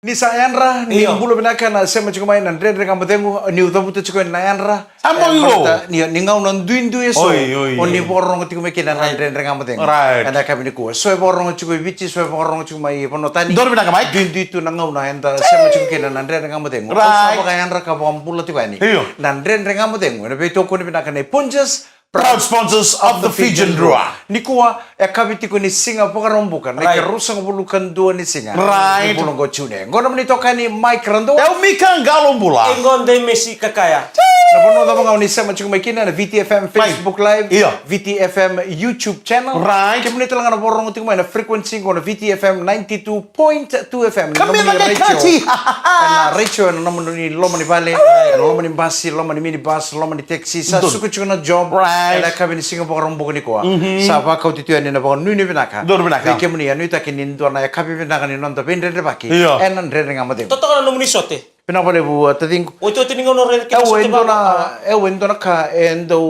Ni sayanra ni Iyo. bulu binaka na sema chukuma ina ndre ngamba tengu ni utabuta chukuma na yanra. Sampo iyo. Ni ngau na duindu eso. Oi, oi, Oni oi. borong chukuma kina na ndre ngamba tengu. Right. Anda kami ni kuwa. So borong chukuma bichi so borong chukuma i ponotani. Dor binaka mai. Duindu itu na ngau na enda sema chukuma kina na ndre ngamba tengu. Right. So baka yanra ka bambula tikani. Iyo. Na ndre ngamba tengu. Na beto ko ni binaka na punches. Proud sponsors of the Fijian Drua. Ni kuwa ya kabiti ko ni singa pakarombuka. Na Right. karusang bulukan dua ni singa. Right. Ni bulong ko chune. Ngono ni toka ni Mike Rando. Eu Mika Galombula. Engon de Messi kakaya. Napanood ako nga ni Sema Chukuma Kina na VTFM Facebook Live, Iya. VTFM YouTube channel. Right. Kaya mo nito lang na borong tingin na frequency ko na VTFM 92.2 FM. Kami Naman ni nagkakati. Na ratio na naman ni Loma ni Vale, Loma ni Basi, Loma ni Minibus, Loma ni Taxi. Sa Dun. suko chukuna job. Right. Kaya kami ni Singapore karong bukan ni ko. Sa pa kau tituan ni na baka nuni binaka. Dor binaka. Kaya mo ni ano itakin ni ndo na kapi binaka ni nonto pindre baki. Iya. Enan re nga matim. Toto ka na numuni sote. Pinapale bu tating O ito tiningaw no rin kita sote endo na ka endo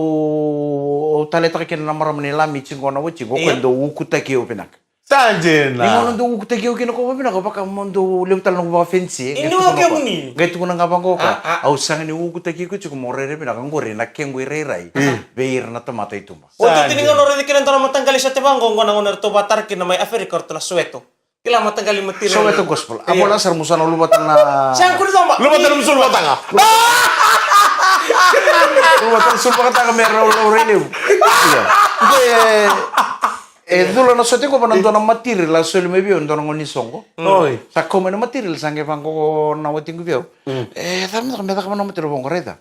taleta ka kina namara manila michingo na wuchi go Iya. endo ukuta ki opinak. Sanjena. Ningo ndo ukuta ki okino ko opinak baka mondo leutal no ba fensi. Ini wa ke muni. Gaitu ko nga bango ka. Ah, Au sang ni ukuta ki ko chuko morere pinak ngore na kengo irerai. Beir na tomata itumba. O ito tiningaw no rin kita na matanggali sa tibanggo ngong nangon to batar kin na may aferi korto na sueto. Kila matanggali matira. So ito gospel. Amo lang sar musana lubatan na. Siang ko dito. Lu mata musul batanga. Lubatan sulpa ka meron Aurelio. Iya. Dulu na sote ko panando na material la solo me vio ndo ngoni songo. Oi. Sa come na material sange fango na wating vio. Dami na kamera kama na material bongo reda.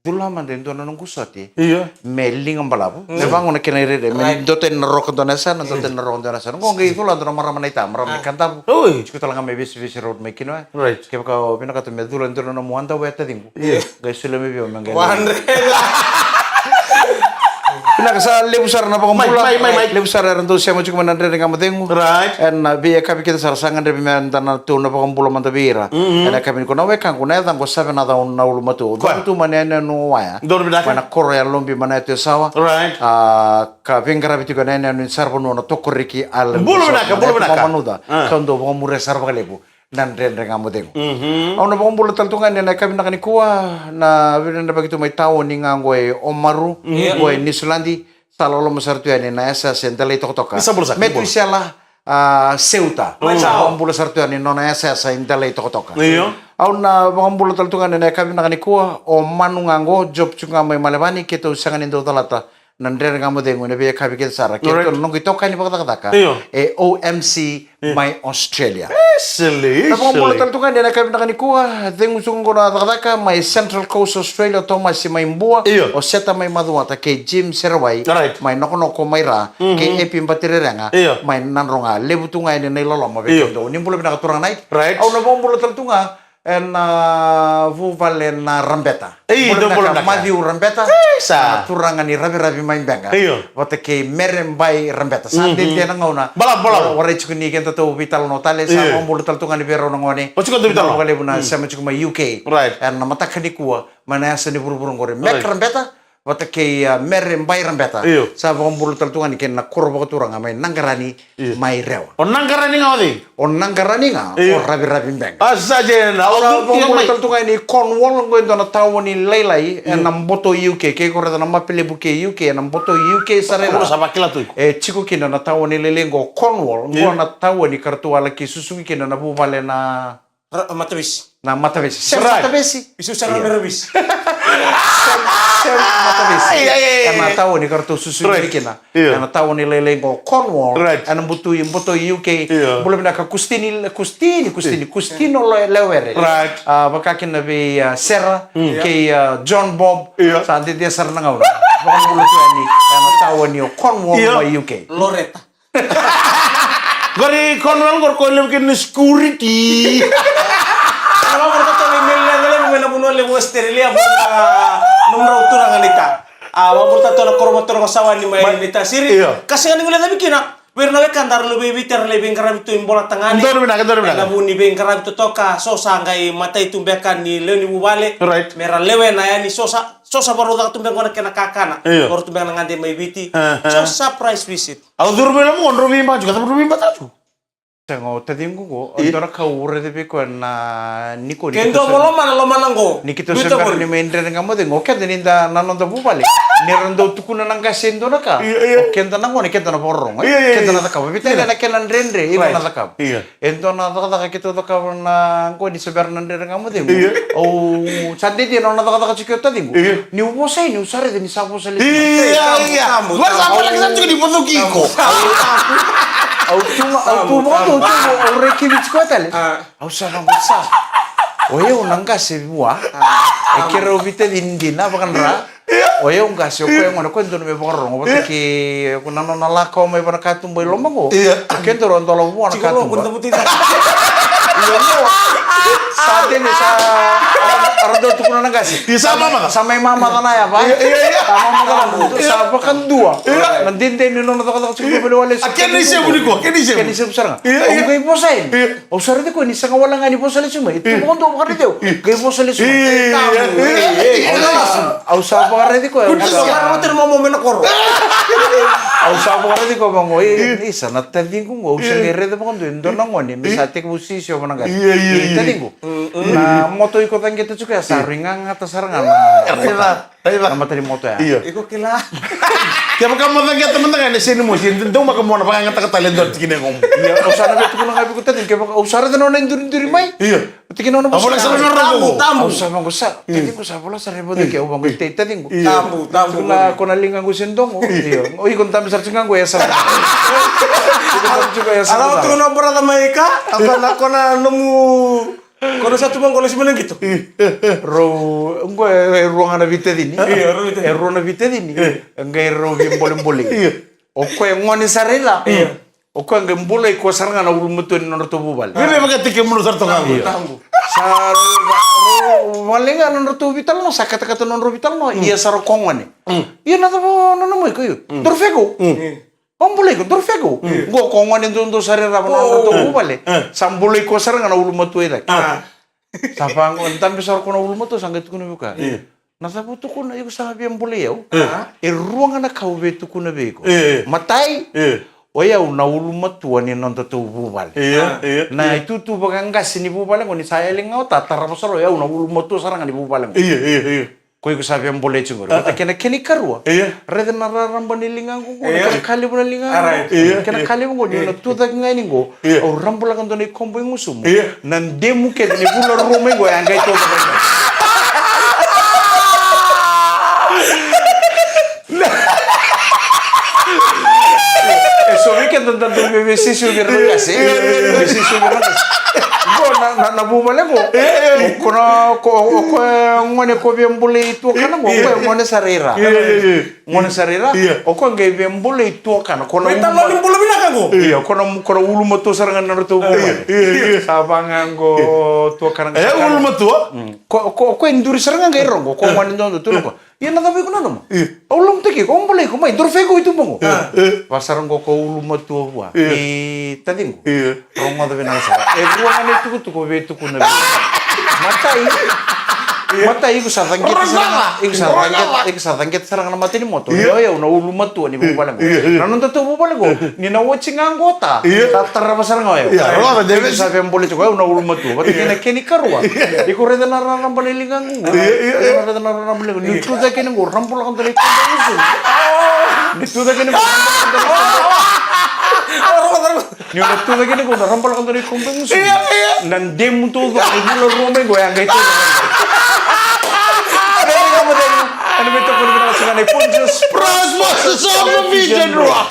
Dulu man den ndo na ngusati. Iya. Meling ang balabo. Ne bango na kinere de. Men dote na rok ndo na sa, dote na rok ndo na sa. Ngo ngi dulu ndo marama na ita, marama kanta. Oi. Chiko talaga me bisi road me kinwa. Right. Kaya ka pinakato me dulu ndo na muanda weta dingo. Iya. Guys solo me vio mangga. Pinakasa lebusar na pangambula. May. Lebusar rin doon siya mo chukuma nandre nga matengu. Right. En biya kami kita sarasangan rin bimenta na tu na pangambula mantabira. En kami ko na wekan ko na dan ko sabi na daw na ulo matu. Kwa. Tu manene no waya. Dor binaka. Mana koro ya lombi mana itu sawa. Right. Ka pengkara bitu ko nene no sarbo no tokoriki al. Bulu binaka. Manuda. Kando pangambura sarbo kalebu. Nandre nga matengu. Au na pangambula taltungan na kami nakanikuha na na bagitu may tao ni nga ngoy Omaru, ngoy Nisulandi. Salolo masartu yani na esa sentala ito toka. Isa bulsa, Metu bulsa. siala Ceuta. Sa pambula sartu yani no na esa sa intala ito toka. Iyo. Au na pambula taltungan na kami nakanikuha o manungango job chunga may malabani kito sangan indo talata. Nandre nga mo dengo na biya kabi kita sara. Kito nung ito kani pakataka. Iyo. OMC My Australia. Silly. Na pambula taltungan na kami nakanikuha. Dengo sungo na takataka may Central Coast Australia to may si may mbua. Iyo. O seta may maduata kay Jim Serway. Right. May noko may ra. Kay Epim Batiriranga. Iyo. May nanronga. Lebutunga ini na ilolo Iyo. mabekendo. Nimbula pinakaturang night. Right. Au na pambula taltunga. En vuvale na rambeta. Iyo, Bula bula naka naka. Matthew rambeta. Sa. Turanga ni rabi main benga. Iyo. Wate kay merembay rambeta. Sa din tiyan nga una. Balap. Waray chukuni kenta to vital no tale sa Iyo. pambula taltunga ni pero ngone. O chukun to vital no? Wale buna sa chukuma UK. Right. En matakani kuwa manasa ni buru-buru ngore. Mek Right. rambeta. Wate kay merembay rambeta. Iyo. Sa pambula taltunga ni ken na kurba turanga may nangarani may rewa. Onang karani ngawdi. O nangarani nga Iyo. o rabi benga. Asajena. Ora Au pambula mai. taltunga ni Cornwall ngo ndo na tawo ni Leilai en namboto UK ke ko reda na mapele buke UK en namboto UK sarela. Kulo sabakila tu. Chico kina na tawo ni lelengo Cornwall ngo na tawo ni kartuala ki susugi kina na buvale na Matawis. Matavesi. Sem Right. Matavesi. Isu sa merabis. Sem Matavesi. Iya. Karena tawo ni kartu susugi Right. kina. Iya. Karena tawo ni lelengo Cornwall. Right. En butu UK. Iya. Boleh bina ka Custino lewere. Right. Bakakin na bi Sarah kay John Bob. Iya. Sa dia sar na ngaw. Bakang bulo tu ni. Karena tawo ni Cornwall Iya. by UK. Loreta. Gori konwal gor ko lem security. Kalau mereka tuh email yang kalian mau bunuh lemu Australia nomor utuh nangan ita. Wapur tato na kormo toro kasawan ni may nita siri. Iya. Kasi nga nila nabi kina. Wirna we kan dar lebih bitter lebih karab itu imbola tangani. Ndor binaka. Na buni be karab itu toka so sangai mata itu bekan ni leuni bubale. Right. Mera lewe na yani sosa baru dak tumbeng kona kena kakana. Iya. Baru tumbeng ngande may biti. Uh-huh. So surprise visit. Au dur bilang ngon rubimba juga tapi rubimba tahu. Sango tadingo ko, andora ka ure de biko na niko Kendo mo lo manango. Nikito sangkar ni mendre nga mo dingo kaya dininda nanonda bubali. Nirando tukuna nang kasendo na ka. Kenda nango ni kenda na porong. Kenda na ka. Bita na kenan rendre iba na ka. Ento na ka kito ka na ko ni sabar nan rendre nga mo dingo. O sandi di na ka chikyo tadingo. Ni ubosay ni usare de ni sabo sa lito. Wala pa lang sa tuko di po kiko. Au rekibits ko tale. Au sarang sa. Oye unang kasi buah. Ekira ubite dindina bakan ra. Oye un kasi ko yang ono kwento me borong obat ki kunano nala ko me barakatum boy lomango. Kento ron tolo buah na katum. Saatnya nih ardo tuh kuna nangasi. Sama mama. Sama mama kana ya, Pak. Sama mama kana. Sama kan dua. Nanti ini nono kata cukup beli wale. Akan ni siapa ni ko? Akan ni siapa? Kan siapa sekarang? Oh, gay posain. Oh, sare ko ni sanga wala nga ni posale cuma. Itu bukan tuh bukan itu. Gay posale cuma. Au sa bukan itu ko. Sekarang motor mau menakor. Au sa bukan itu ko bang. Ini sangat tadi ko. Au sa ngere de bukan tuh. Endo nangoni. Misate ko sisi ko nangasi. Tadi ko. Na moto iko tang kita juga saringan atas sarangan. Nama tadi moto ya. Iya. Iko kila. Kaya kamu tanya teman-teman di sini mesti dong makan mau apa yang kata kalian dort kini ngom. Iya, usara betul kuna ngabi kutan kaya usara de nona induri mai. Iya. Tikin nona Apa lagi tamu. tamu. Usara gusa. Tadi ko sa bola sa rebo de kaya ubang gite tadi ko. Tamu. Kuna lingan ko sendong. Iya. Oi kon tam sarcingan ko ya sa. Alam tuh na berada mereka, apa nakona nemu kono satu bang kalau sebenarnya gitu. Ruangan na vite dini. Ruangan na vite dini. Ngai ro bimbolem-bolem. Oko yang ngoni sarela. Oko yang boleh ko saranga na ulumuto ni nono to bubal. Ini pakai tiket menurut sarto kamu. Sar walenga nono to vital no sakata-kata nono vital no iya saro kongone. Iya na to nono mo ikoy. Dorfego. Pambulay ko, dorfego. Go kongone dondo sarera nono to bubale. Sambulay ko saranga na ulumuto ida. Sapang ontan besar ko na ulumuto sangat ko na buka. Nasabuto ko na yung sabi ang buliyaw. Ruangan na kaubeto ko na beko. Matay. Oyaw na ulumutuan ni nono to bubal. Na itu tu bagang gas ni bubal ko ni saya lingaw tatarapos ro yaw na ulumuto saranga ni bubal. Ko yung sabi ang bulay siguro. Kaya kinikarwa. Reda nararamban ni lingang ko. Kali mo na lingang ko. Kaya kali mo ko. Yung natudag nga ni ko. O rambulang doon ay kombo yung musumo. Nandemu kaya ni bular rumay ko. Ang gaito ko. So weekend nandang bebesisyo ni Ron kasi. Bebesisyo ni Ron kasi. Go nabumala ko. Ko ngone ko bembole itu kana ko ngone sarira. Ngone sarira. O ko ngai bembole itu kana ko na. Kita lo ni bulu bina kago. Iya, ko ulu moto sarangan na to. Sabangan go to kana. Ulu moto. Ko enduri sarangan ngai rongo ko ngone ndo to ko. Iya na tabi ko na mo. Ulum teki ko mbole ko mai dorfego itu mongo. Pasaran ko ulu moto wa. Tadingo. Rongo tabi na sa. Ruangan itu ko beto ko na. Matai ko sa tangkit sarang na mati ni moto. Yo na ulu moto ni bubalang. Nanon to bubalang ko. Ni na watching ang gota. Tatara pasarang ko. Sa pembole ko na ulu moto. Pati kini karwa. Iko reda na ran balilingan ko. Reda na ran balilingan. Nito da kini ko rampol kan dali ko. Nito da kini ko ni udah tuh lagi nih gue udah rampal kan dari kumpeng musuh. Dan dia mutu gue bulan rumah gue yang kayak itu. Ada kamu tadi, ada betul pun kita langsung naik punches. Prosmoses of the Vision Rock.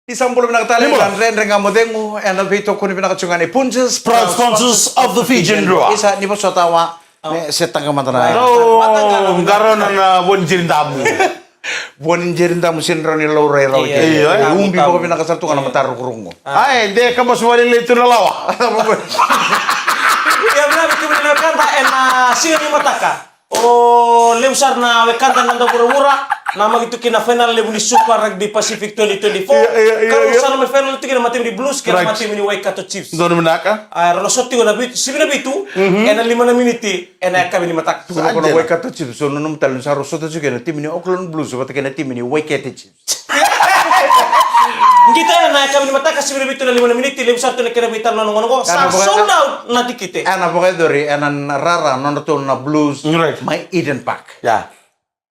Di sampul pinakatali dan reng kamu dengu, ada betul pun pinakacungan naik punches. Prosmoses of the Vision Rock. Isa ni bos tawa, setang kemana naik. Oh, garon na bonjin tamu. Buon jerinda musin rani laure lawe. Iya, umbi ko pinakasar tu kana mataru kurungo. Ay, de ka mas wali itu na lawa. Ya benar kita kan tak enak sih ni mataka. Oh, leusar na wekanta nanda pura-pura. Nama gitu kina final lebu di Super Rugby Pacific 2024. Kalau sana me final itu kina mati di Blues, kina mati di Waikato Chiefs. Don menaka? Rolo sotti ko na bit, sibina bitu. Ena 5 minute, ena kami 5 tak. Kono Waikato Chiefs, so nonum talon sa roso to kena tim ni Auckland Blues, so kena tim ni Waikato Chiefs. Kita na kami mata kasi bibitu na 5 menit lem satu na kira bitar nono ngono sa sold out na tikite. Ana pokoknya dari enan rara nono tuh na blues. Right. My Eden Park. Ya.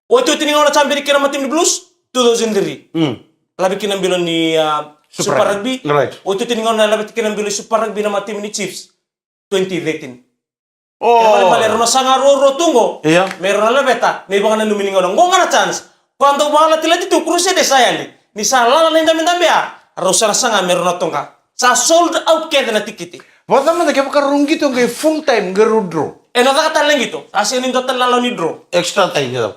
Waktu itu ngono champion kira matim di blues 2003. Labi kinam bilon ni Super Rugby. Right. Waktu itu ngono labi kinam bilon Super Rugby na matim ni Chiefs 2018. Oh. Bale rono sanga ro tungo. Iya. Meron na beta, may baka na lumini ngono. Ngona chance. Quando bala tilati tu cruise de sayali. Ni sala na ndambe ya. Rosana sanga meron na tonga. Sa sold out kaya na tikiti. Bota mana kayak pakai rungi tuh kayak full time gerudro. Nakakata lang ito. Asin yung total lalaw ni draw. Extra time gitu.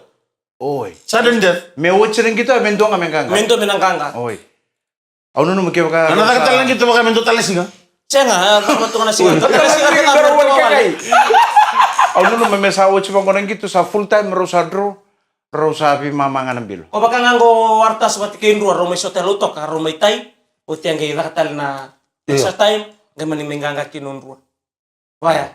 Oi. Sudden death. Me watching gitu men doang men kanga. Mento minangkanga. Oi. Aku nunu kayak pakai. Ano nakatalang gitu baka men total sih ka? Siya nga, kamatong na siya. Total siya nga Aku nunu me sa watch bang kono gitu sa full time rosa draw. Rosa pi mamangan ambil. O baka nga ngo wartas mati kayo ruwa, rumay sotel utok, rumay tay. O tiyang kayo nakatal na sa time, gaman ni menganga kinun ruwa. Waya.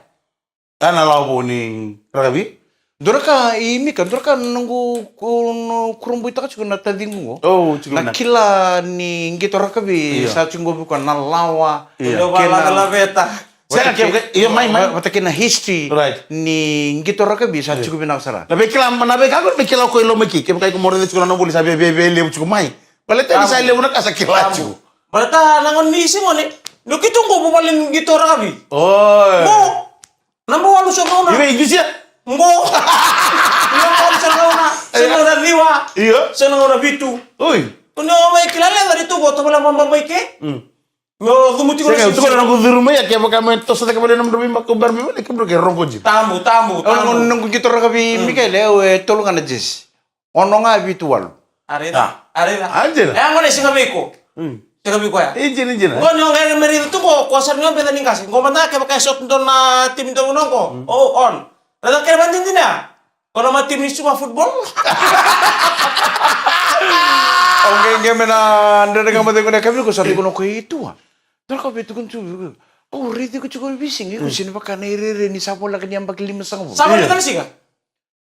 Ano law po ni Rugby? Doraka ini kan doraka nunggu kurumbu itu kan juga natadingu. Oh, cukup Na kila ni ngito rakabi sa chungo bukan na lawa. Udah wala na beta. Saya kayak iya main. Mata kena history. Right. Ni ngito rakabi sa chungo binasara. Nabe kago be kila ko ilo meki. Kem kay ko morde chuko na buli sabi be le chuko mai. Balete ni sa le una kasa kila chu. Balata nangon ni isi mo ni. Lukitong ko bumalin gito rakabi. Oh. Mo. Namo walo siya ko na. Ibe iglesia. Mo. Iyo ko sa na. Sino na liwa. Iya. Sino na bitu. Uy. Kuno may kilala dari tu goto mala mambay ke. Mo dumuti ko Saya tuh kalau aku di rumah ya kayak pakai tos ada kemudian nomor berapa kabar memang dia kemudian rongo jip. Tamu. Ono nunggu ngito rakabi Mikael tolongan aja. Ono nga habitual. Arena. Anjir. Eh ngone singa beko. Singa beko ya. Izin. Ko nyo ngere meri tu ko kuasa nyo beda ning kasi. Ko mata ke pakai shot don na tim don nong ko. Oh on. Rada ke banding din ya. Kono ma tim ni cuma football. Oke, mena anda dengan mata kena kami ko sabi ko no ko itu. Dar ko betu kun tu. Oh, riti ko cukup bising. Ko sini pakai nere ni sapo la kanyang bag 5 sang. Sama ni singa.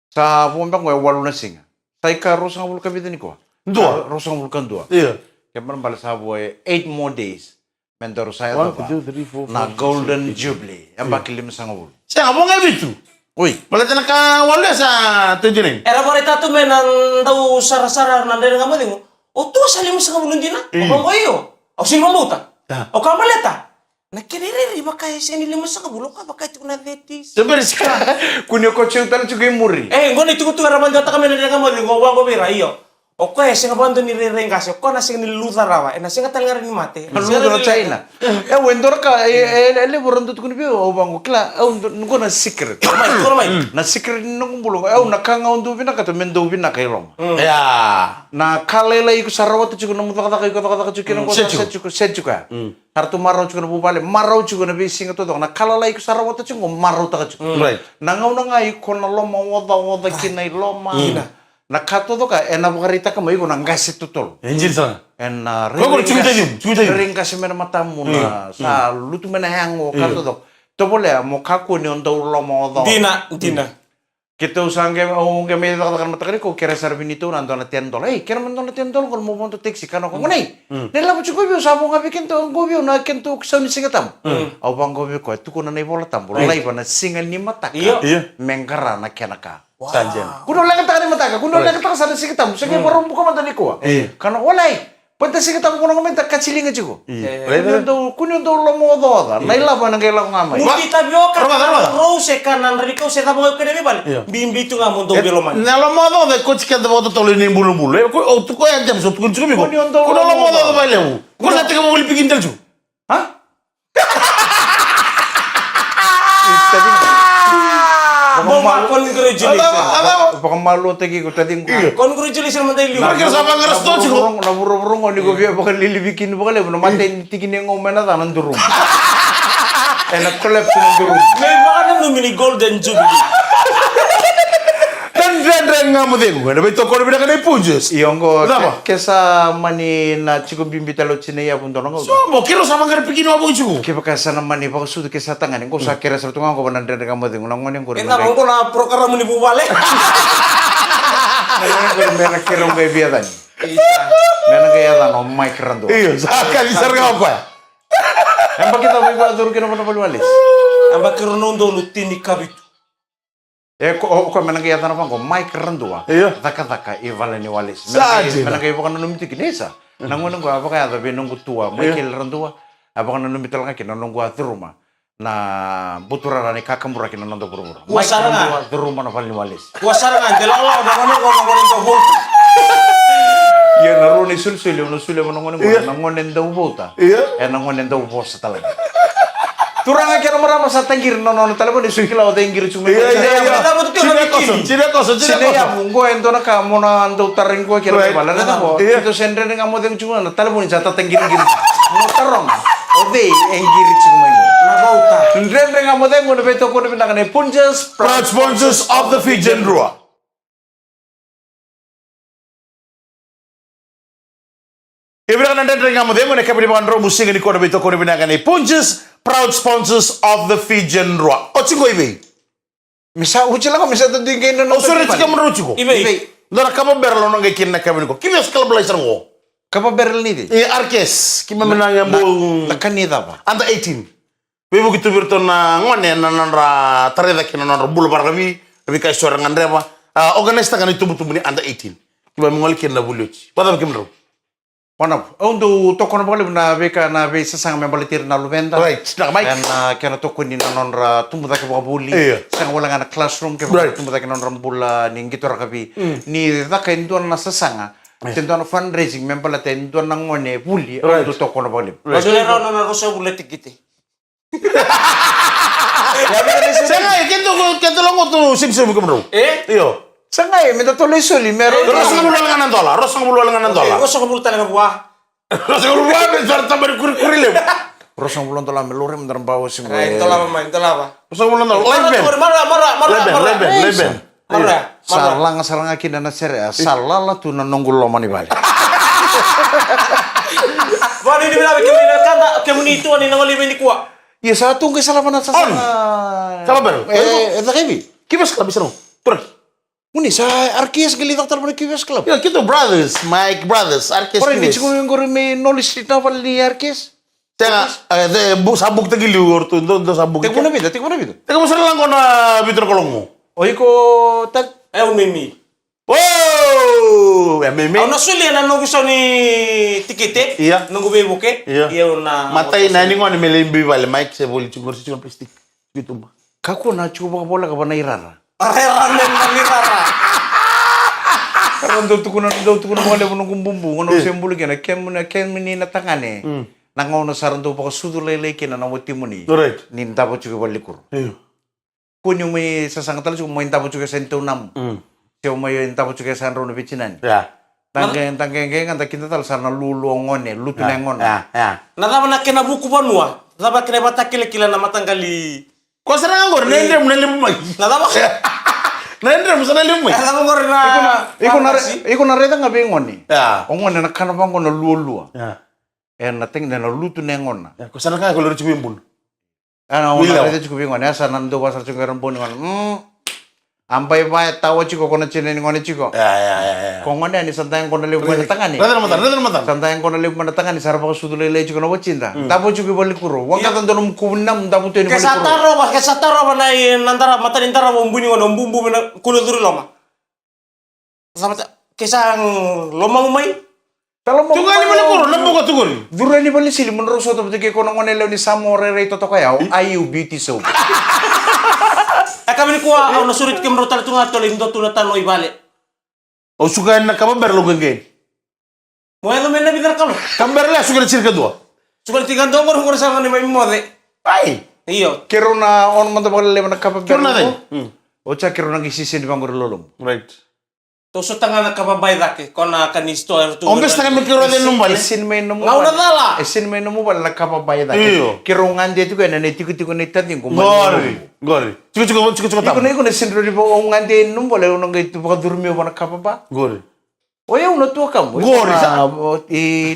Sa pumbang ko walu na singa. Sa ikaw rosang bul kabita ni ko. Dua. Rosang bul kan dua. Iya. Kemarin bala sabo 8 more days. Mentor saya 1, to 2, 3, 4, na Golden Jubilee. Yang bag 5 sang bul. Saya ngomong nggak gitu. Uy. Balete na ka wala sa tujunin. Era barita tu menan daw sara-sara nandere nga mo dingo. O tu salim sa kabulun din na. O kung kayo. O sino mamuta. O kamaleta. Nakiriri baka sini lima sa kabulong ka baka ito na detis. Sebenarnya sih. Kunyo ko chutan juga muri. Ngono itu tu raman jata kami nandere nga mo dingo wang ko bira iyo. O kaya singa bando ni rereng kasi. O na singa niluta rawa. Na singa talngar ni mate. Lu na China. Wendor ka ele boronto kun bio o bango kla. Ngo na secret. May. Na secret nung bulong. Na kanga undu bina ka to mendo bina kay rom. Ya. Na kalela iku sarawat juga na mutak kay kata juga na ko sejuka. Hartu marau juga na bubale. Marau juga na bising to na kalela iku sarawat juga marau ta juga. Right. Na ngaw na ngai ko na loma wada kinai loma. Na kato to ka ena bukarita ka mai ko nang gasit tutol. Anjir sana. En Kau cerita dia. ring kasi mena matamu na sa lutu mena hango kato to. To boleh mo kaku ni onda ulo mo do. Dina. Kita usange o nge me kan matakari ko kira sarbi nito nando na $10. Kira man na $10 ko mo ponto taxi kano ko ngai. Nila mo chuko bio sabo nga bikin to go bio na kento sa ni singatam. Au bang go bio ko tu ko na nei bola tam bola lai bana singal ni mataka. Iya. Mengkara na kenaka. Sanjan. Kuno lang taka ni mataka, kuno lang taka sa sikitam. Sige borom ko man tani ko. Kano walay. Pwede sikitam ko na komenta kachilinga chuko. Kuno do lo mo do. Naila ba nang kailang ngamay. Mudi tabio ka. Roma. Rose kanan riko se tabo ko de bal. Bimbi tu nga mundo belo man. Na lo modo de coach que de boto tolo ni bulu. O tu ko ya jam so tu kun chumi ko. Kuno lo modo de baile. Ko na te ko buli pikin telju. Ha? Congratulations. Baka malu tagi ko tading ko. Congratulations man tayo. Marker sa mga resto chiko. Na buro ni ko biya baka lilibikin baka le no mate tigin ng umena ta nang durum. Na collapse ng durum. May baka na lumini Golden Jubilee. Dan nga mo dego. Na bito ko bina kanay punjes. Iyongo kesa mani na chiko bimbitalo chineya pundo ngo. So mo kiro sa mga pikin mo chiko. Ke baka sana mani baka sudu kesa tangan ko sa kira sa tunga ko banan den nga mo dego nang ngone ko. Kita ko na program ni bubale. Mena kira ng biya dan. Mena kaya no Mike Rando. Iya, sakali sarga ko. Yang kita bilang turun kena mana walis. Amba kironondo lutini kabitu. Ko menang kaya tanah ko Mike Rando. Iya. Taka ivaleni walis. Saja. Menang kaya bukan nunggu kinesa. Nangon nunggu apa kaya tapi nunggu tua Michael Rando. Apa kan nunggu tal kaki nunggu di rumah. Na buturarani kakamura kina nando pura-pura. Mike Rando di rumah na valeni walis. Kuasarangan delala udah kono to volt. Ya naruni sul-sul nangonen daw bota. Iya. Nangonen daw bosta talaga. Turang kaya marama sa tangir nono talaga ni sukila o tangir cuma. Iya. Sini koso. Sineya munggo ento na kamo na ando taring ko kira bala na ko. Ito sendre nga mo deng cuma na talaga ni sa tangir mo tarong. Ode engir cuma mo. Na bauta. Sendre nga mo deng mo beto ko na pinakane punjas Proud sponsors of the Fijian Rua. Ibra kan anda nga mo demo na kapili mga musing ni ko na beto ko na pinakane punjas proud sponsors of the Fijian Rua. O chingo ibe. Misa uci lang misa to dingay no. O sore chika mo ruchiko. Ibe. Ndara kama berlo nang kin na kapili ko. Kimi skal blazer ngo. Kapa berel ni di. Arkes kima menanga mo Nakanida ba? under 18. Bebo gitu virto na ngone na nandra tareda kina nandra bulu bargabi bi kay sore ngandreba. Organista kan itu butu ni under 18. Kiba mongol kin na buluchi. Pada kimro. Mana? Untuk toko na bali na beka na be sasang membalitir na lubenda. Right. Nak Mike. Kan kena toko ni nonra tumuda ke baka buli. Iya. Sang wala nga na classroom ke Right. tumuda ke nonra bula ning gitu rakabi. Ni da ka indon na sasanga. Tendon fundraising membalate indon na ngone buli. Right. Untuk toko na bali. Madulero na rosa buletik kiti. Sanga kento longo tu simsim kimro. Iyo. Sangay minta tuloy suli meron. Rosang bulu langan dola. Rosang bulu langan dola. Rosa ko bulta nga buah. Rosang bulu wa besar tambar kurile. Rosang bulon tola melore mendar bawo sing. Ito lama. Rosang bulu dola. Leben. Salang akin na sere. Salala tu na nonggul lo mani bali. Wani ni bila kemini kanda kemini itu ani nangoli beni kuah. Ya satu ke salah mana sasanga. Salah ber. Eta kebi. Kibas klub bisa no. Tur. Uni sa arkis gelitak tal mana kibes club. Ya kita brothers, Mike brothers, Arkes. Ora ni chiku ngor me knowledge na val ni arkis. Tengah, bu sabuk tegi liur tu, do sabuk. Tek mana bida. Tengah mo lang ko na bitur kolong mo. Oi ko tag Un mimi. Wow, ya meme. Au nasuli na nungu sa ni tikete. Iya. Nungu be buke. Iya. Iya na. Matay na ni ngone melimbi vale Mike se boli chungor si chungor plastic. Gitu ba. kako na chuba bola ka bana irara. Areran men nalirara. Karon do tukuna mole bunung bumbu ngono sembulu kena kem ni na tangane. Nangono saran do pa sudu lele kena na wati muni. Correct. Ninta po chuba balikur. Iyo. Kunyo may sasangatal chuba mo inta po chuba sento nam. Siya mo inta po chuba san rono bichinan. Ya. Tangkeng anta kita tal sana lulu ngone, lutu nengon. Ya. Nada na kena buku banua. Nada kena batakile kila na matanggali. Ko sarang ngor nendem mai. Nada ba? Nendem sana lim mai. Nada ngor na. Iko na reda ngabe ngoni. Ya. Ngone na kana bango na lulu. Ya. Na ting na lutu nengon. Ya ko sarang ka ko lori chibimbun. Ana ona reda chubi ngone asa nando basar chungaran bon ngon. Ampai ba tawo chiko kono chinen ngone chiko. Ya. Kongone ani santang kono lebu mana tangani. Radar matan. Santang kono lebu mana tangani sarpa ko sudule le chiko no bocinda. Tapo chuki boli kuro. Wanga tanto num kunam tapo to ni boli kuro. Kesataro ba na nandara mata nindara bombuni ngono bumbu na kulo duru loma. Sama kesang loma umay. Kalau mau Tunggu ni boli kuro, lambo ko tunggu. Duro ni boli sili menurut soto betike kono ngone le ni samore re toto kaya ayu beauty soap. Kami ni kuah au nasurit kem rotal tunga tole indo tunatan no ibale. O suka na ka ber lo gengen. Mo elo men na bidar kalo. Kamber la suka cirka dua. Suka tigan dong ngor sa ni mai mode. Ai. Iyo. Kero na on manda bale le mana kapa Kero na dai. Ocha kero na gisisi ni bangor lolom. Right. To so tanga na kababay dake kona kanisto er tu. Ombes tangan mikiro den numbal. Esin may numu. Launa dala. Esin may numu bal na kapa bayad. Iyo. Kero ngande tu kana ne tiku ne tatin ko. Gori. Cukup Iko tam. na iko na sinro di bo ngande num bale uno ngai tu ba durmi ba na kapa ba. Gori. Oye uno tua kam. Gori sa.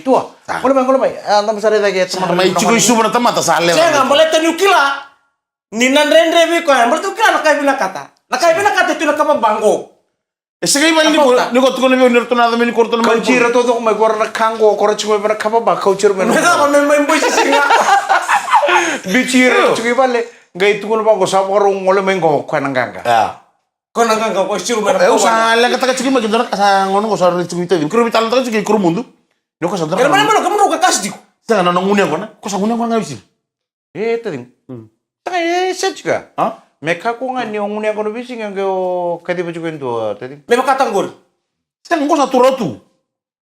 Tua. Kalau bay. Andam sare da get. Mai cukup isu mana tamata sale. Saya ngambale tanu kila. Ni nandrendre bi ko ambal tu kila nakai bina kata. Nakai bina kata tu nakapa bango. Sige man ni ko tuko ni nirtunada ni korto na Kaucira todo kung may kora na kango, kora chungo na kababa, kaucira man. Mega may boy si singa. Bichira, chungo bale. Gay tuko na ba ko sa karong wala may ko kwa nanganga. Ya. Kau nanggang kau siru mana? Usa lang kata sige magin dona kasa ngono ko sa ritsu ito. Kuro bital ta sige kuro mundo. No ko sa dona. Kaya mana kamu nak kasih di? Sa na ngunya ko na. Ko sa ngunya ko nga bisi. Tading. Sa juga. Ha? Meka ko nga ni ngunya ko no bisi nga ko kadi ba juga ndo tading. Memang kata gol. Sa ngo sa turotu.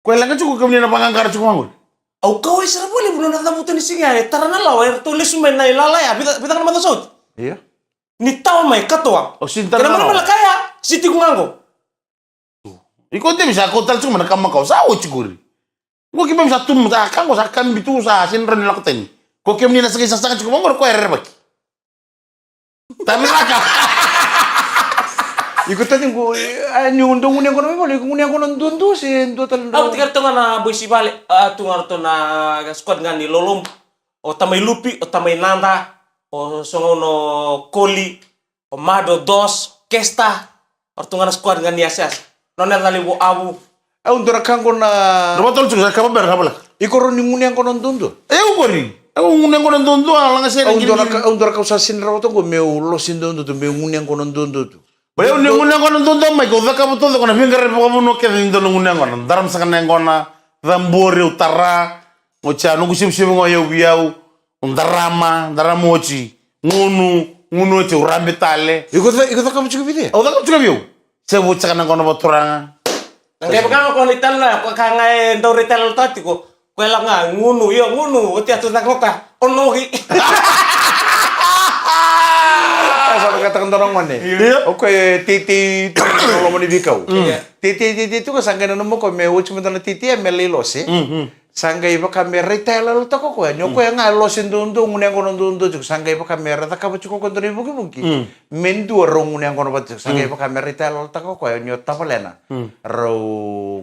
Ko lang ka chuko kamni na pangangkara chuko ngol. Au kau isra boleh bulan nata mutu ni singa. Tarana lawa tulis main nai lalaya. Bita kana mata saut. Iya. Ni tahu mai katoa. O sinta Kena na. mana kaya? Siti kungango. Iko te bisa ko tal chuko na kam ko sa o chiguri. Ko ki ba bisa tum sa kan ko sa kan bitu sa sinran la ko ten. Ko kemni na sa sa chuko ngor ko erre baki. Tapi laka. Iko tading ko ni undo ngunya ko no mo, ngunya ko no dundu si ndo tal. Au tigar tonga na boy si bale. Tungar to na squad ngani lolom. O tamay lupi, o tamay nanda, o songono koli, o mado dos, kesta. Or tungar squad ngani asas. Nona dali wo abu. Undo ra kango na. No tol chuko ka ba ber ka bala. Iko ro ni ngunya ko no dundu. Gori. Aku ngunya ko ndondo ala nga sere. Undo ra ka sa sinra to ko me lo sindondo to me ngunya ko no dundu to. Ba ngunya ko ndondo mai ko ka buto ko na vingare po mo no ke ndo ngunya ko na daram sa kana ngona dambore utara ngocha no kusimsim ngo yo biau daramochi ngunu che urambitale. Iko ka mo chuko bide. O da ko chuka biu. Se bo cha kana ngona boturanga. Nggak bakal ko ni tala ko kanga ndo retail tati ko. Ko nga ngunu yo ngunu uti atu takoka onohi. Sa katakan dorong man Iya. Okay, titi lo mo ni bikaw. Titi tu ko sangga na mo ko me uchi mo na titi me lilos Sangga iba ka me retail lo to ko nyoko nga lo sindundo ngunya ko ndundo juk sangga iba ka me rata ka buko ko ndori buki. Mendu ro ngunya ko no bat sangga iba ka me retail lo to ko nyo tapalena. Ro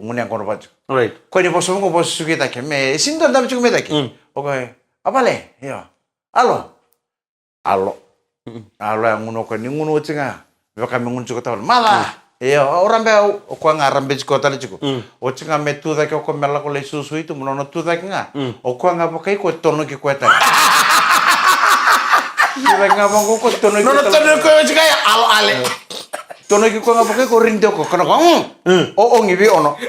ngunya ko no bat. Right. Ko ni boso mo boso kita ke me sindo ndam juk me taki. Okay. Apale? Yo. Alo. Alo yang nguno ko ni nguno tsinga. Iba ka me nguno juk tapal. Mala. Iya, orang be ko nga rambe ko tali chiko. O tsinga me tu da ko mela ko le susu itu mono tu da nga. O ko nga pakai ko tono ki kweta. Ira nga ba ko tono ki. No tono ko chika ya alo ale. Tono ki ko nga pakai ko rindo ko kana ko. O ngibi ono.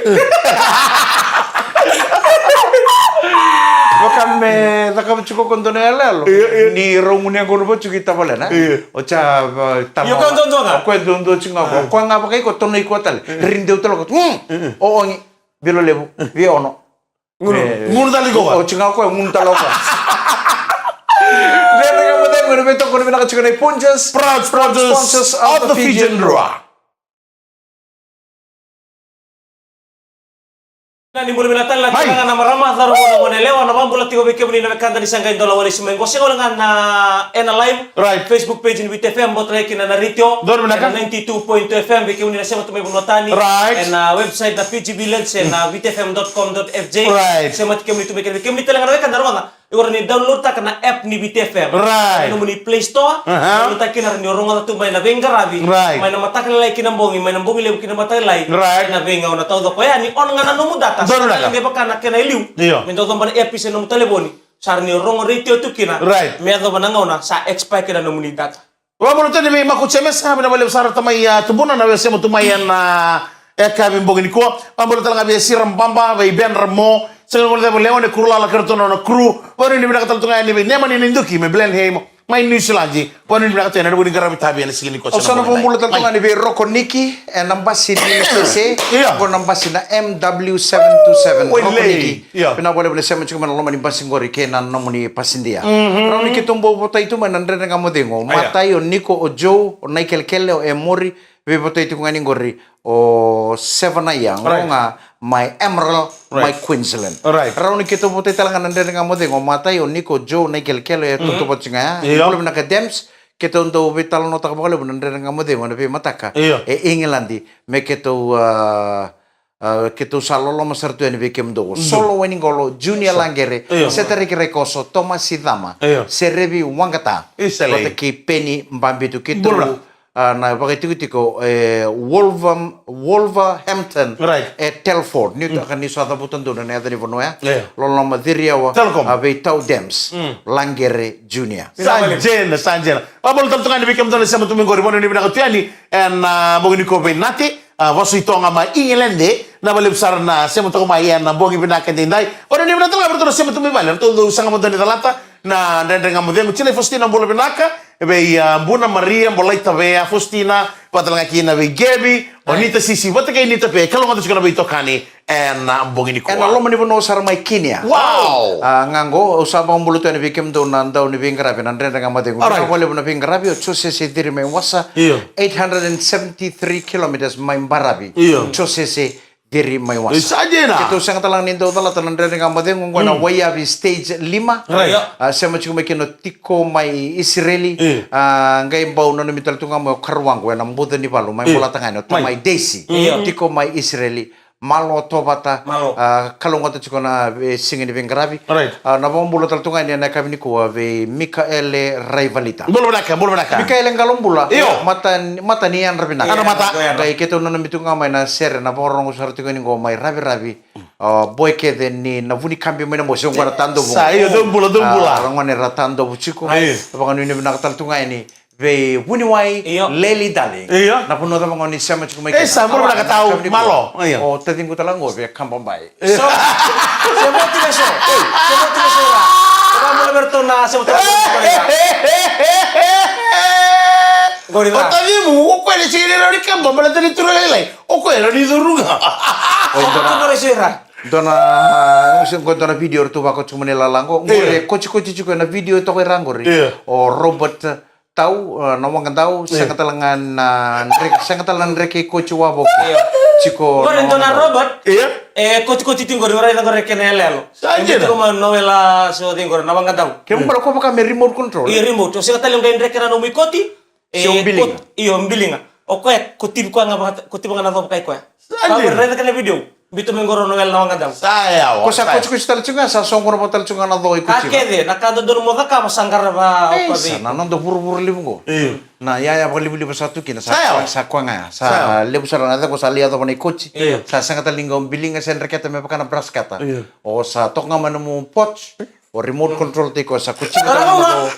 Bakam me takam chiko kon tono ala lo. Ni rongunya ko ro chuki tabala na. O cha tama. Yo kon tono nga. Ko dondo chinga ko nga pakai ko tono ko tal. Rindo talo ko. O ngi bilo lebu. Vi ono. Ngunu dali ko. O chinga ko ngun talo ko. Then nga mo dem ngene beto ko ni na chiko ni Punches. Proud sponsors of the Fijian Rock. Nani boleh minatan la kanga na marama daru na lewa na bambula tigo beke buni na kanda ni sanga indola wali simengo sego nga na ena live Right. Facebook page ni WTFM botre kina na ritio Dor minaka? 92.2 FM beke buni na sema tumay bunotani Right. na website na PG Village na wtfm.com.fj Right. sema tikem ni tumay beke buni talaga na kanda ronga igor ni download ta kana app ni WTFM Right. no muni Play Store download ta kina ni ronga tu may na venga rabi Right. may na matakal lai kina bongi may na bongi lew kina matakal lai Right. na venga ona tawdo ko ya ni on nga na no data Dor minaka? Hindi pa kana kena iliw. Iya. Mendo ko ban episode ng telefoni. Sarni rong ritio tu kina. Right. Medo ba nangaw na sa expire kina ng data. Wa mo tani me makuchemes ha na wale sara tamay tubuna na wese mo tumayan na kami mbogini ko ambo talaga be siram bamba be ben ramo sel mo de leone kurula la kartono na kru poni ni binatal tunga ni ne mani nduki me blend hemo mai New Zealand poni ni binatal na buni garabi tabi na sigini ko O sana po mula tanto nga ni Rocco Nicky nambas si DSC Iya. ko nambas si na MW727 Oy, Rocco lay. Nicky Iya. pinabole bole sema chuma na lomani basingori ke na namuni pasindia Rauni kitumbo bota itu manandre nga modengo matai o Nico o Joe o Michael Kelle o Emori be bota itu ngani ngori o Seven yang Right. nga my Emerald my Right. Queensland Right. Rauni kitumbo bota itala nandre nga modengo matai o Nico Joe Michael Kelle tutu botsinga Iya. Bole na ka Dems kita untuk vital nota kabakale benar nga mo de mo na mataka Iya. England me kita salolo masartu ni bekem do solo winning golo junior langere Iya. setari rekoso Thomas Sidama Iya. serebi wangata Isale. kota ki peni mbambitu kita Bura. na pakitiko Wolverhampton Right. Telford ni akan ni suatu buton doon na ni vono ya Yeah. lolo madhiria wa Telkom. ave tau Dems Langere Junior Sanjena. Abol tantungan di bikam tanah sama tuming gori bono ni bina kutiani en bogini ko ben nati wasu ito nga ma ingilende na balibsar na sama to ma yan na bogi bina kendai. Ora ni bina tanah bertu sama tuming baler to sanga mo dani talata na ndenge ngamudengu chile Faustina mbolo binaka ebe mbuna Maria mbolaita bea Faustina patalanga kina be Gebi onita sisi wata kay nita pe kalau ngato sikana be tokani en bogini ko. en alo mani vono sar mai Kenya Wow. ngango usabang bulu tu ni bikim do nanda ni bingarabi nandre ngamade ko Alright. wale bono bingarabi chose se diri me wasa Iyo. 873 kilometers mai barabi Iyo. chose se diri mai wasa Sanjena. Itu sang talang nindo tala tanan dari ngambade ngona waya bi stage 5 Right. sama chiku mekino tiko mai Israeli ngai bau nono mital tunga mo karwang ko na mbuda ni palu mai bola tangano to mai Daisy tiko mai Israeli malo tobata Malo. kalau ngota chiko na singini bengarabi Right. na bombulo tal tunga ni na kabini ko ave Mikaele Rivalita Mbolo binaka. Mikaele ngalombula Iyo. mata ni an rabina Ano mata? Kay keto nono mitunga mai na ser na borong usar tiko ni go mai rabi boy ke de ni na vuni cambio mai na mo song tando bo Sa iyo dumbula. rangwane ratando buchiko Ayo. baka ni binakatal tunga ini ve vuni wai Iyo. leli dale Iyo. na puno baka ni sama chiko mai Sa mbolo binaka tau malo. Iyo. o tading ko talango ve kambambay So, se motivation. Se motivation ra. Kung mo Alberto na se motivation. Gorila. Otadimu ukweli chigirira ni kamba mala tani turelai. Okweli ni durunga. Kung motivation ra. dona ko dona video tu bako cuma ni lalango ngore koci juga na video to ko rangori Iya. o Robert tahu nawang tahu sangat talangan sangat talangan reke koci wabok chiko Gorila dona Robert. Iya. Coach tinggo di orang yang kenelelo. Sanjena. Itu mah novela so tinggo na bang tahu. kemo bala ko baka may remote control Iya remote. So kata yung gayun rekera no mikoti. Si umbiling. Iyo umbiling. Oke, kutip ko nga kutip nga na to kay ko. Sanjena. Kalau reda kana video. Bito menggoro novela na bang tahu. Saya. ko sa koci tal chunga sa song ko tal chunga na do ikuchi Kake de nakadodon mo ka masanggar ba eh apa di. sana nando buru limu Iya. na ya libu satu kina Sayo. sa kwanga sa libu sa na ko sa liya to ni kochi Iya. sa sangat linggo bilinga sen reketa me pakana braskata Iya. o sa tok nga manu poch o remote control ti ko sa kuchi Ano ka nga? do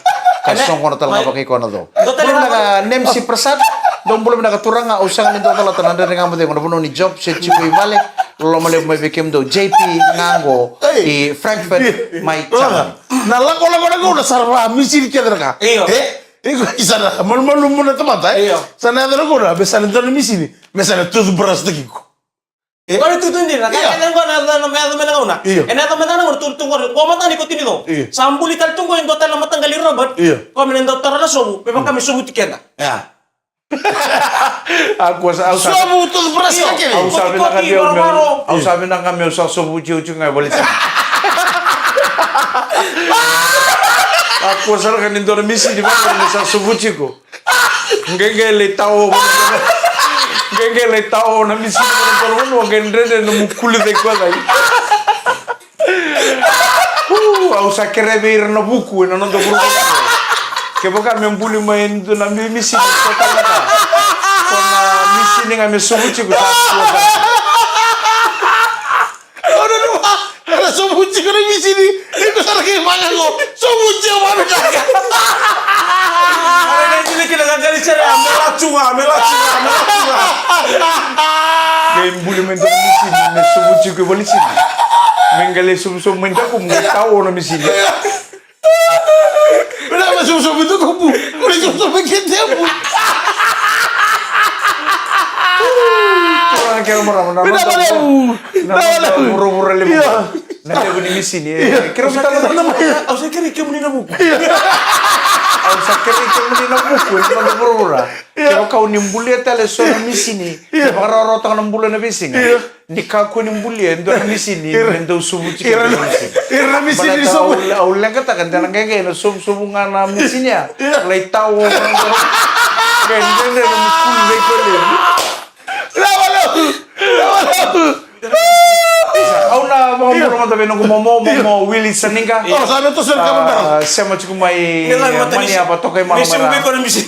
kasong ko na tal nga May- pakai ko na do Do talaga bulong na nem si Prasad dong bulong na katurang nga usang nito tala tanan nga mo de ko na ni job se chico ibale lo male may bikim do JP ngango i Frankfurt mai chama Nala ko na sarwa misir kedra ka. Iyo. Iko isana mal muna tamata. Iyo. Sana dara ko na besana dara misini. Mesana toothbrush tagi ko. Kalau itu tuh nih, Iya. kakek gua nada namanya tuh menang una. Iya. Enak tuh menang una tunggu. Gua mata nih kutin itu. Iya. Sambuli tal tunggu yang total matang gali Robert. Iya. Kau menang dokter ada sobu. Memang kami sobu tiketnya. Ya. aku sa Sobu toothbrush Iyo. kake. Au sabi na Kopi, kami baro-baro. au sabi na kami sa subuji uju nga bolit. Aku sar kan indor misi di mana ni sa subuji ko. Ngengele tao. Ngengele tao na misi ko no ngendre no mukuli de ko dai. Au sa kerebir no buku no do buku. Ke boka me mbuli main do na misi ko ta. Kona misi ni nga me subuji ko sa. Ada sobuji ko na misini. Iko sara ke manga ko. Sobuji ko mana kaka. Ada yang jadi kita gagal cara melacunga. Kaya mbuli men do misi me subuji ko bolit sini. Mengale sum men ko mo tao na misi. Kenapa sobu itu kubu? Kenapa sobu kete bu? Orang kaya mo ramon. Kenapa bu? Buru-buru lemu. Nanti aku di misi ni. Kira kita Aku saya kira kamu ni nabu. au sakit itu mesti nak buku ni buru-buru. Kaya kau nimbuli tale so na misi ni. Para orang tang nimbuli na misi ni. Nikah ko nimbuli endo na misi ni. Endo subuh cikgu misi. Irna misini sobu. Au lang katakan dalang kaya no sub-subungan na misi niya. Lay tao. Kaya hindi na mukul de ko le. Au na mga muro tabi nung mo Willie Saninga. Oh, sabi to sir kamu dah. Siya mo chiku may Nila mata mani apa to kay mga Misi mo ko na misi.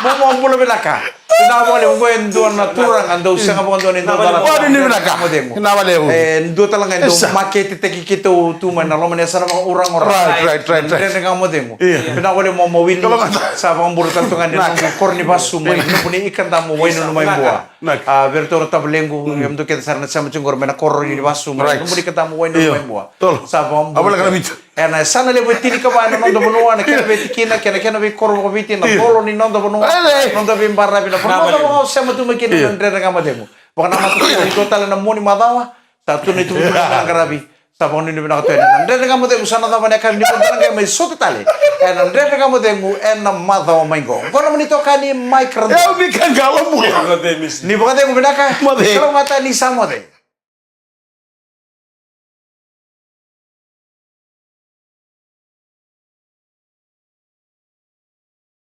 Mau mula belaka. Na boleh mo endo na turang ando sa nga ando endo dala. Wala ni belaka. Kenapa lewu? Endo talang endo maketi teki kita tu man na lomane sa mga orang-orang. Right. Ndre nga mo demo. Pina boleh mo mawin sa mga burutan tungan ng korni basu mo no puni ikan tamu mo no may buah. Vertor tablengu yam do kita sarna sa machungor mena korni basu mo no puni katamu mo no may buah. Sa mga Abala ka na bito. Ena sana le tini ka ba no do bonua na kena betikina kena be korbo biti na polo ni no do bonua. No do bimbarra bina. No do sa matu makina ndre nga mo demo. Baka na matu ni total na mo ni madawa. Sa tu ni tu na garabi. Sa pang ni bina ka to na ndre nga mo demo sana da bana ka ni ko nga may soto tale. Ena ndre nga mo demo ena madawa maingo. Kono mo nito kani micro. Eu vi kangalo mo. Ni baka demo bina ka. Kalau mata ni sa mo de.